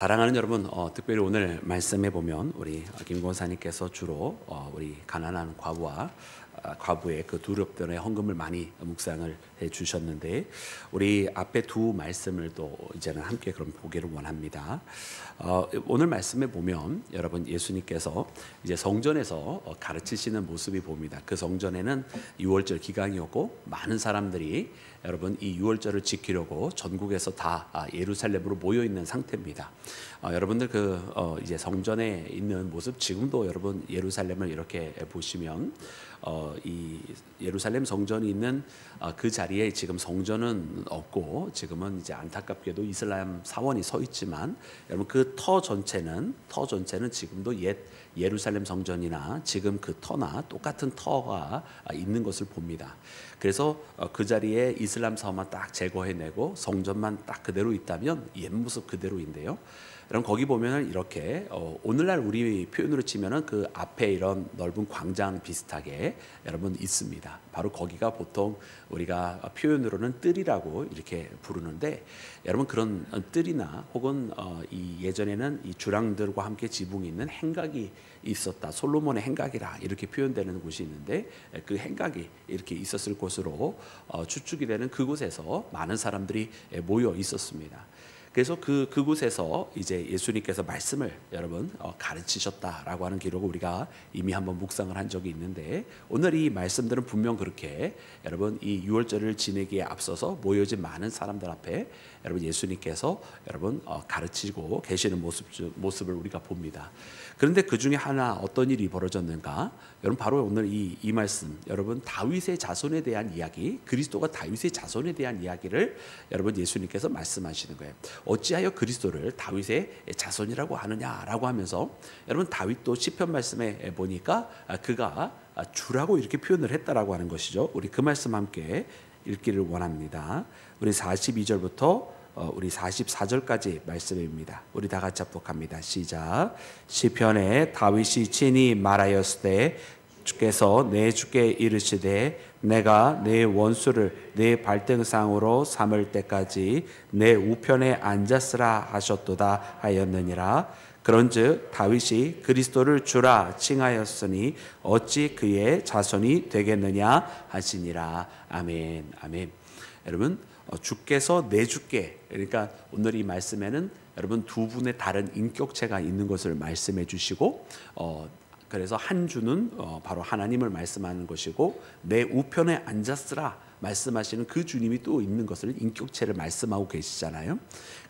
사랑하는 여러분, 특별히 오늘 말씀해 보면 우리 김 권사님께서 주로 우리 가난한 과부와 과부의 그 두렵던의 헌금을 많이 묵상을 해 주셨는데, 우리 앞에 두 말씀을 또 이제는 함께 그럼 보기를 원합니다. 오늘 말씀에 보면 여러분, 예수님께서 이제 성전에서 가르치시는 모습이 보입니다. 그 성전에는 유월절 기간이었고 많은 사람들이 여러분 이 유월절을 지키려고 전국에서 다 예루살렘으로 모여 있는 상태입니다. 여러분들 이제 성전에 있는 모습, 지금도 여러분 예루살렘을 이렇게 보시면 이 예루살렘 성전이 있는 그 자리에 지금 성전은 없고, 지금은 이제 안타깝게도 이슬람 사원이 서 있지만, 여러분 그 터 전체는 지금도 옛 예루살렘 성전이나 지금 그 터나 똑같은 터가 있는 것을 봅니다. 그래서 그 자리에 이슬람 사원만 딱 제거해내고 성전만 딱 그대로 있다면 옛 모습 그대로인데요. 여러분 거기 보면은 이렇게 오늘날 우리 표현으로 치면은 그 앞에 이런 넓은 광장 비슷하게 여러분 있습니다. 바로 거기가 보통 우리가 표현으로는 뜰이라고 이렇게 부르는데, 여러분 그런 뜰이나 혹은 이 예전에는 이 주랑들과 함께 지붕이 있는 행각이 있었다. 솔로몬의 행각이라 이렇게 표현되는 곳이 있는데, 그 행각이 이렇게 있었을 곳으로 추측이 되는 그곳에서 많은 사람들이 모여 있었습니다. 그래서 그곳에서 이제 예수님께서 말씀을 여러분 가르치셨다라고 하는 기록을 우리가 이미 한번 묵상을 한 적이 있는데, 오늘 이 말씀들은 분명 그렇게 여러분 이 유월절을 지내기에 앞서서 모여진 많은 사람들 앞에 여러분 예수님께서 여러분 가르치고 계시는 모습을 우리가 봅니다. 그런데 그 중에 하나 어떤 일이 벌어졌는가? 여러분 바로 오늘 이 말씀, 여러분 다윗의 자손에 대한 이야기, 그리스도가 다윗의 자손에 대한 이야기를 여러분 예수님께서 말씀하시는 거예요. 어찌하여 그리스도를 다윗의 자손이라고 하느냐라고 하면서, 여러분 다윗도 시편 말씀에 보니까 그가 주라고 이렇게 표현을 했다라고 하는 것이죠. 우리 그 말씀 함께 읽기를 원합니다. 우리 42절부터 우리 44절까지 말씀입니다. 우리 다 같이 합독합니다. 시작. 시편에 다윗이 친히 말하였으되, 주께서 내 주께 이르시되 내가 내 원수를 내 발등상으로 삼을 때까지 내 우편에 앉았으라 하셨도다 하였느니라. 그런즉 다윗이 그리스도를 주라 칭하였으니 어찌 그의 자손이 되겠느냐 하시니라. 아멘. 아멘. 여러분 주께서 내 주께, 그러니까 오늘 이 말씀에는 여러분 두 분의 다른 인격체가 있는 것을 말씀해 주시고, 그래서 한 주는 바로 하나님을 말씀하는 것이고, 내 우편에 앉았으라 말씀하시는 그 주님이 또 있는 것을, 인격체를 말씀하고 계시잖아요.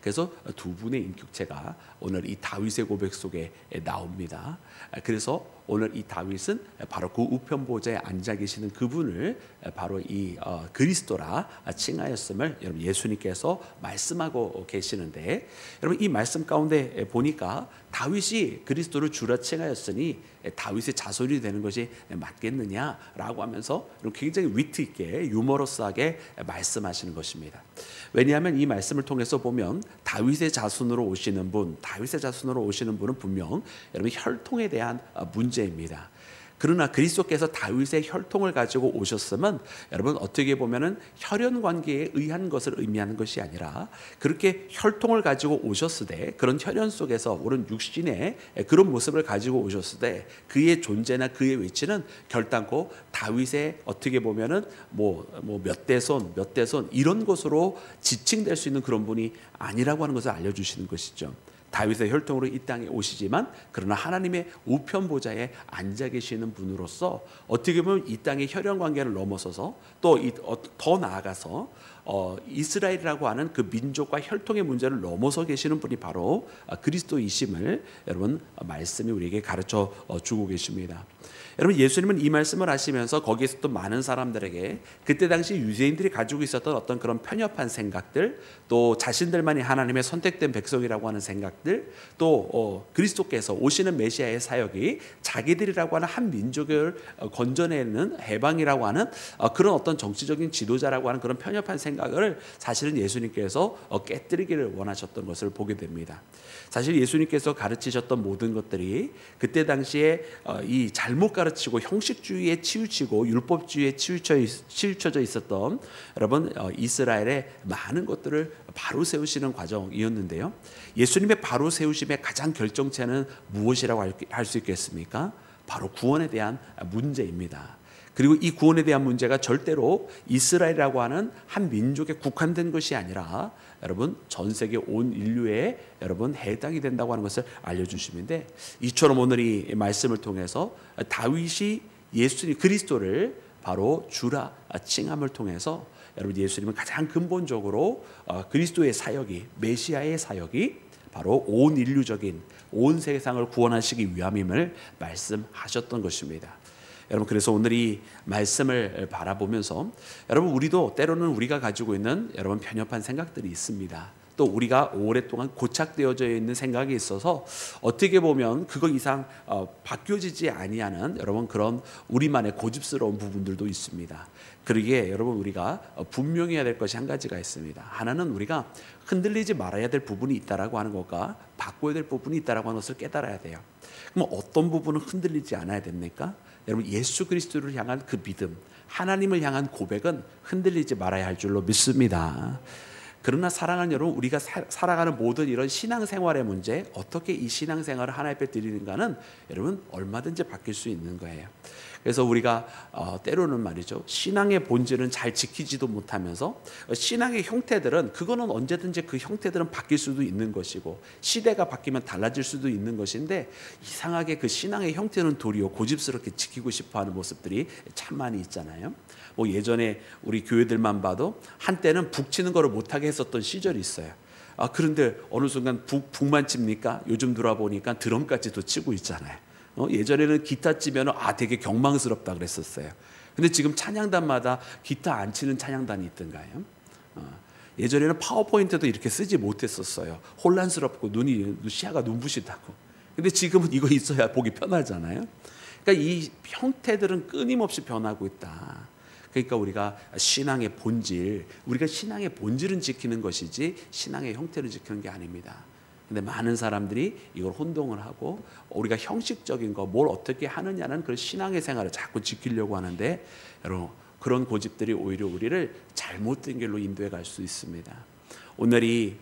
그래서 두 분의 인격체가 오늘 이 다윗의 고백 속에 나옵니다. 그래서 오늘 이 다윗은 바로 그 우편 보좌에 앉아 계시는 그분을 바로 이 그리스도라 칭하였음을 여러분 예수님께서 말씀하고 계시는데, 여러분 이 말씀 가운데 보니까 다윗이 그리스도를 주라 칭하였으니 다윗의 자손이 되는 것이 맞겠느냐라고 하면서 굉장히 위트 있게 유머러스하게 말씀하시는 것입니다. 왜냐하면 이 말씀을 통해서 보면 다윗의 자손으로 오시는 분은 분명 여러분 혈통에 대한 문제입니다. 그러나 그리스도께서 다윗의 혈통을 가지고 오셨으면 여러분 어떻게 보면은 혈연 관계에 의한 것을 의미하는 것이 아니라, 그렇게 혈통을 가지고 오셨을 때, 그런 혈연 속에서 오른 육신의 그런 모습을 가지고 오셨을 때 그의 존재나 그의 위치는 결단코 다윗의 어떻게 보면은 몇 대손 이런 것으로 지칭될 수 있는 그런 분이 아니라고 하는 것을 알려주시는 것이죠. 다윗의 혈통으로 이 땅에 오시지만, 그러나 하나님의 우편 보좌에 앉아 계시는 분으로서 어떻게 보면 이 땅의 혈연 관계를 넘어서서 또 더 나아가서 이스라엘이라고 하는 그 민족과 혈통의 문제를 넘어서 계시는 분이 바로 그리스도이심을 여러분 말씀이 우리에게 가르쳐 주고 계십니다. 여러분 예수님은 이 말씀을 하시면서 거기에서 또 많은 사람들에게 그때 당시 유대인들이 가지고 있었던 어떤 그런 편협한 생각들, 또 자신들만이 하나님의 선택된 백성이라고 하는 생각들, 또 그리스도께서 오시는 메시아의 사역이 자기들이라고 하는 한 민족을 건져내는 해방이라고 하는 그런 어떤 정치적인 지도자라고 하는 그런 편협한 생각을 사실은 예수님께서 깨뜨리기를 원하셨던 것을 보게 됩니다. 사실 예수님께서 가르치셨던 모든 것들이 그때 당시에 이 잘못 가르치고 형식주의에 치우치고 율법주의에 치우쳐져 있었던 여러분 이스라엘의 많은 것들을 바로 세우시는 과정이었는데요. 예수님의 바로 세우심의 가장 결정체는 무엇이라고 할 수 있겠습니까? 바로 구원에 대한 문제입니다. 그리고 이 구원에 대한 문제가 절대로 이스라엘이라고 하는 한 민족에 국한된 것이 아니라 여러분 전 세계 온 인류에 여러분 해당이 된다고 하는 것을 알려주시는데, 이처럼 오늘 이 말씀을 통해서 다윗이 예수님 그리스도를 바로 주라 칭함을 통해서 여러분 예수님은 가장 근본적으로 그리스도의 사역이, 메시아의 사역이 바로 온 인류적인 온 세상을 구원하시기 위함임을 말씀하셨던 것입니다. 여러분 그래서 오늘 이 말씀을 바라보면서 여러분 우리도 때로는 우리가 가지고 있는 여러분 편협한 생각들이 있습니다. 또 우리가 오랫동안 고착되어져 있는 생각이 있어서 어떻게 보면 그거 이상 바뀌어지지 아니하는 여러분 그런 우리만의 고집스러운 부분들도 있습니다. 그러기에 여러분 우리가 분명히 해야 될 것이 한 가지가 있습니다. 하나는 우리가 흔들리지 말아야 될 부분이 있다라고 하는 것과 바꿔야 될 부분이 있다라고 하는 것을 깨달아야 돼요. 그럼 어떤 부분은 흔들리지 않아야 됩니까? 여러분 예수 그리스도를 향한 그 믿음, 하나님을 향한 고백은 흔들리지 말아야 할 줄로 믿습니다. 그러나 사랑하는 여러분, 우리가 살아가는 모든 이런 신앙생활의 문제, 어떻게 이 신앙생활을 하나님 앞에 드리는가는 여러분 얼마든지 바뀔 수 있는 거예요. 그래서 우리가 때로는 말이죠, 신앙의 본질은 잘 지키지도 못하면서 신앙의 형태들은 그거는 언제든지 그 형태들은 바뀔 수도 있는 것이고 시대가 바뀌면 달라질 수도 있는 것인데, 이상하게 그 신앙의 형태는 도리어 고집스럽게 지키고 싶어하는 모습들이 참 많이 있잖아요. 뭐 예전에 우리 교회들만 봐도 한때는 북 치는 거를 못하게 했었던 시절이 있어요. 그런데 어느 순간 북만 칩니까? 요즘 돌아보니까 드럼까지도 치고 있잖아요. 예전에는 기타 치면 되게 경망스럽다 그랬었어요. 근데 지금 찬양단마다 기타 안 치는 찬양단이 있던가요? 예전에는 파워포인트도 이렇게 쓰지 못했었어요. 혼란스럽고 시야가 눈부시다고. 근데 지금은 이거 있어야 보기 편하잖아요. 그러니까 이 형태들은 끊임없이 변하고 있다. 그러니까 우리가 신앙의 본질은 지키는 것이지 신앙의 형태를 지키는 게 아닙니다. 근데 많은 사람들이 이걸 혼동을 하고 우리가 형식적인 거, 뭘 어떻게 하느냐는 그런 신앙의 생활을 자꾸 지키려고 하는데, 여러분 그런 고집들이 오히려 우리를 잘못된 길로 인도해 갈 수 있습니다. 오늘 이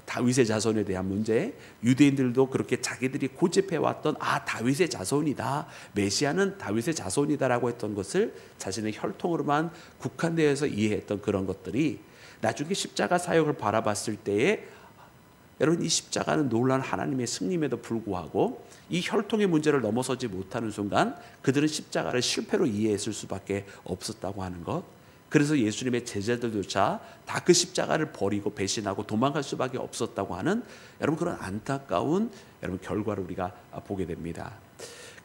다윗의 자손에 대한 문제, 유대인들도 그렇게 자기들이 고집해왔던 다윗의 자손이다, 메시아는 다윗의 자손이다라고 했던 것을 자신의 혈통으로만 국한되어서 이해했던 그런 것들이 나중에 십자가 사역을 바라봤을 때에 여러분 이 십자가는 놀라운 하나님의 승리임에도 불구하고 이 혈통의 문제를 넘어서지 못하는 순간 그들은 십자가를 실패로 이해했을 수밖에 없었다고 하는 것. 그래서 예수님의 제자들조차 다 그 십자가를 버리고 배신하고 도망갈 수밖에 없었다고 하는 여러분 그런 안타까운 여러분 결과를 우리가 보게 됩니다.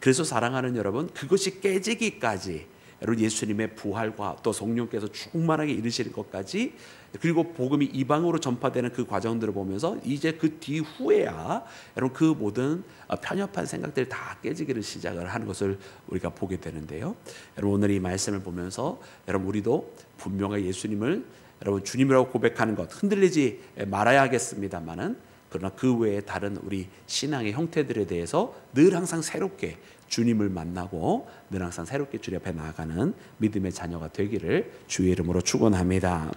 그래서 사랑하는 여러분, 그것이 깨지기까지 여러분 예수님의 부활과 또 성령께서 충만하게 이르시는 것까지, 그리고 복음이 이방으로 전파되는 그 과정들을 보면서 이제 그 뒤후에야 여러분 그 모든 편협한 생각들이 다 깨지기를 시작을 하는 것을 우리가 보게 되는데요. 여러분 오늘 이 말씀을 보면서 여러분 우리도 분명히 예수님을 여러분 주님이라고 고백하는 것 흔들리지 말아야겠습니다만은, 그러나 그 외에 다른 우리 신앙의 형태들에 대해서 늘 항상 새롭게 주님을 만나고 늘 항상 새롭게 주님 앞에 나아가는 믿음의 자녀가 되기를 주의 이름으로 축원합니다.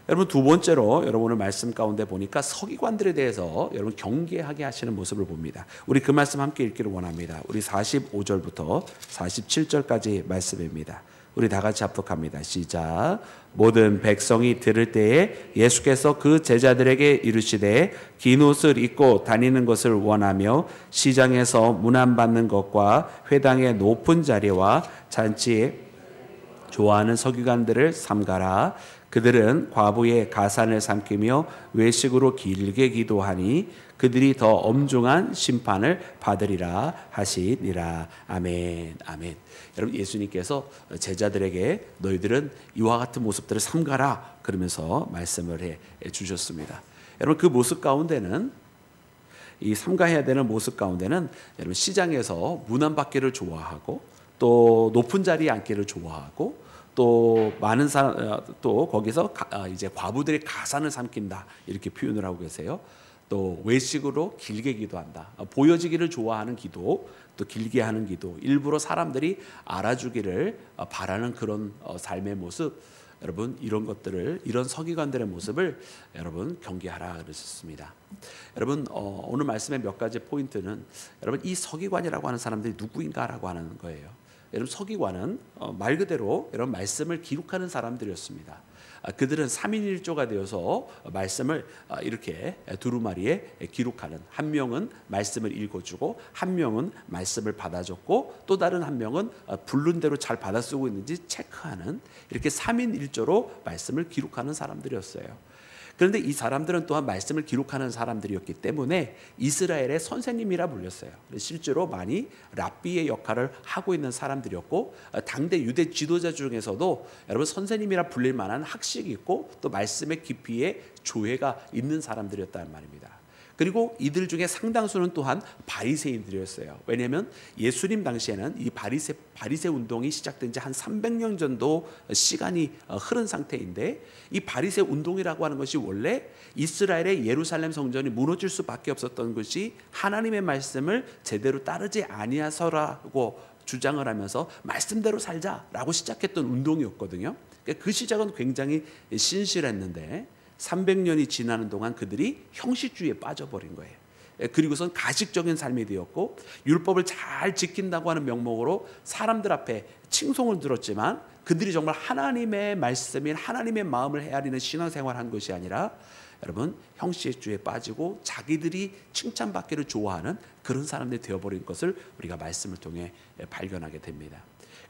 여러분 두 번째로 여러분 오늘 말씀 가운데 보니까 서기관들에 대해서 여러분 경계하게 하시는 모습을 봅니다. 우리 그 말씀 함께 읽기를 원합니다. 우리 45절부터 47절까지 말씀입니다. 우리 다 같이 합독합니다. 시작. 모든 백성이 들을 때에 예수께서 그 제자들에게 이르시되 긴 옷을 입고 다니는 것을 원하며 시장에서 문안받는 것과 회당의 높은 자리와 잔치에 좋아하는 서기관들을 삼가라. 그들은 과부의 가산을 삼키며 외식으로 길게 기도하니 그들이 더 엄중한 심판을 받으리라 하시니라. 아멘. 아멘. 여러분 예수님께서 제자들에게 너희들은 이와 같은 모습들을 삼가라 그러면서 말씀을 해 주셨습니다. 여러분 그 모습 가운데는, 이 삼가해야 되는 모습 가운데는 여러분 시장에서 문안받기를 좋아하고 또 높은 자리에 앉기를 좋아하고 또 많은 사람 또 거기서 이제 과부들이 가산을 삼킨다 이렇게 표현을 하고 계세요. 또 외식으로 길게 기도한다. 보여지기를 좋아하는 기도, 또 길게 하는 기도, 일부러 사람들이 알아주기를 바라는 그런 삶의 모습. 여러분 이런 것들을 이런 서기관들의 모습을 여러분 경계하라 그러셨습니다. 여러분 오늘 말씀의 몇 가지 포인트는 여러분 이 서기관이라고 하는 사람들이 누구인가라고 하는 거예요. 여러분 서기관은 말 그대로 여러분 말씀을 기록하는 사람들이었습니다. 그들은 3인 1조가 되어서 말씀을 이렇게 두루마리에 기록하는, 한 명은 말씀을 읽어주고 한 명은 말씀을 받아줬고 또 다른 한 명은 부른 대로 잘 받아 쓰고 있는지 체크하는, 이렇게 3인 1조로 말씀을 기록하는 사람들이었어요. 그런데 이 사람들은 또한 말씀을 기록하는 사람들이었기 때문에 이스라엘의 선생님이라 불렸어요. 실제로 많이 랍비의 역할을 하고 있는 사람들이었고, 당대 유대 지도자 중에서도 여러분 선생님이라 불릴 만한 학식이 있고 또 말씀의 깊이에 조예가 있는 사람들이었다는 말입니다. 그리고 이들 중에 상당수는 또한 바리새인들이었어요. 왜냐하면 예수님 당시에는 이 바리새 운동이 시작된 지 한 300년 정도 시간이 흐른 상태인데, 이 바리새 운동이라고 하는 것이 원래 이스라엘의 예루살렘 성전이 무너질 수밖에 없었던 것이 하나님의 말씀을 제대로 따르지 아니하서라고 주장을 하면서 말씀대로 살자라고 시작했던 운동이었거든요. 그 시작은 굉장히 신실했는데 300년이 지나는 동안 그들이 형식주의에 빠져버린 거예요. 그리고선 가식적인 삶이 되었고, 율법을 잘 지킨다고 하는 명목으로 사람들 앞에 칭송을 들었지만 그들이 정말 하나님의 말씀인 하나님의 마음을 헤아리는 신앙생활을 한 것이 아니라 여러분 형식주의에 빠지고 자기들이 칭찬받기를 좋아하는 그런 사람들이 되어버린 것을 우리가 말씀을 통해 발견하게 됩니다.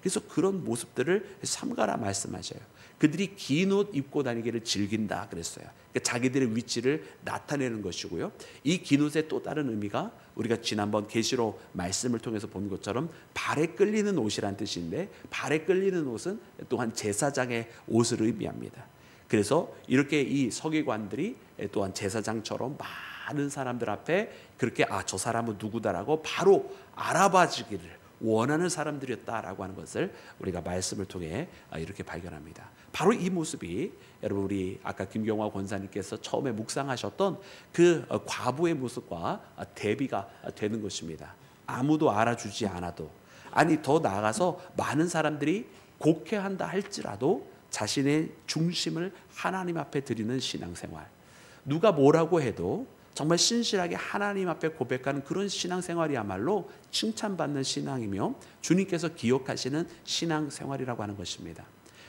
그래서 그런 모습들을 삼가라 말씀하셔요. 그들이 긴 옷 입고 다니기를 즐긴다 그랬어요. 그러니까 자기들의 위치를 나타내는 것이고요. 이 긴 옷의 또 다른 의미가 우리가 지난번 계시록 말씀을 통해서 본 것처럼 발에 끌리는 옷이란 뜻인데, 발에 끌리는 옷은 또한 제사장의 옷을 의미합니다. 그래서 이렇게 이 서기관들이 또한 제사장처럼 많은 사람들 앞에 그렇게 저 사람은 누구다라고 바로 알아봐주기를 원하는 사람들이었다라고 하는 것을 우리가 말씀을 통해 이렇게 발견합니다. 바로 이 모습이 여러분 우리 아까 김경화 권사님께서 처음에 묵상하셨던 그 과부의 모습과 대비가 되는 것입니다. 아무도 알아주지 않아도, 아니 더 나아가서 많은 사람들이 곡해한다 할지라도 자신의 중심을 하나님 앞에 드리는 신앙생활, 누가 뭐라고 해도 정말 신실하게 하나님 앞에 고백하는 그런 신앙생활이야말로 칭찬받는 신앙이며 주님께서 기억하시는 신앙생활이라고 하는 것입니다.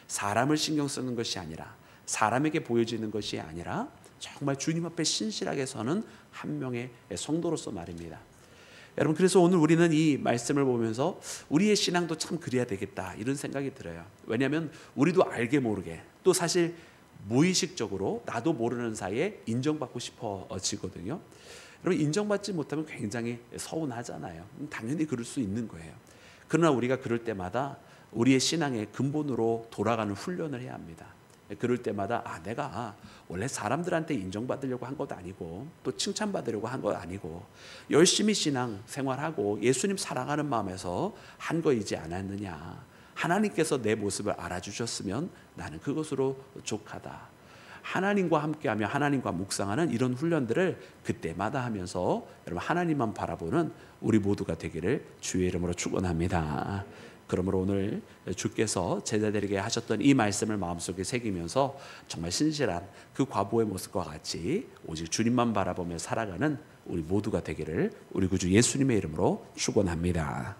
사람을 신경 쓰는 것이 아니라, 사람에게 보여지는 것이 아니라 정말 주님 앞에 신실하게 서는 한 명의 성도로서 말입니다. 여러분 그래서 오늘 우리는 이 말씀을 보면서 우리의 신앙도 참 그래야 되겠다 이런 생각이 들어요. 왜냐하면 우리도 알게 모르게 또 사실 무의식적으로 나도 모르는 사이에 인정받고 싶어지거든요. 여러분 인정받지 못하면 굉장히 서운하잖아요. 당연히 그럴 수 있는 거예요. 그러나 우리가 그럴 때마다 우리의 신앙의 근본으로 돌아가는 훈련을 해야 합니다. 그럴 때마다 내가 원래 사람들한테 인정받으려고 한 것도 아니고 또 칭찬받으려고 한 것 아니고 열심히 신앙 생활하고 예수님 사랑하는 마음에서 한 거이지 않았느냐. 하나님께서 내 모습을 알아주셨으면 나는 그것으로 족하다. 하나님과 함께하며 하나님과 묵상하는 이런 훈련들을 그때마다 하면서 여러분 하나님만 바라보는 우리 모두가 되기를 주의 이름으로 축원합니다. 그러므로 오늘 주께서 제자들에게 하셨던 이 말씀을 마음속에 새기면서 정말 신실한 그 과부의 모습과 같이 오직 주님만 바라보며 살아가는 우리 모두가 되기를 우리 구주 예수님의 이름으로 축원합니다.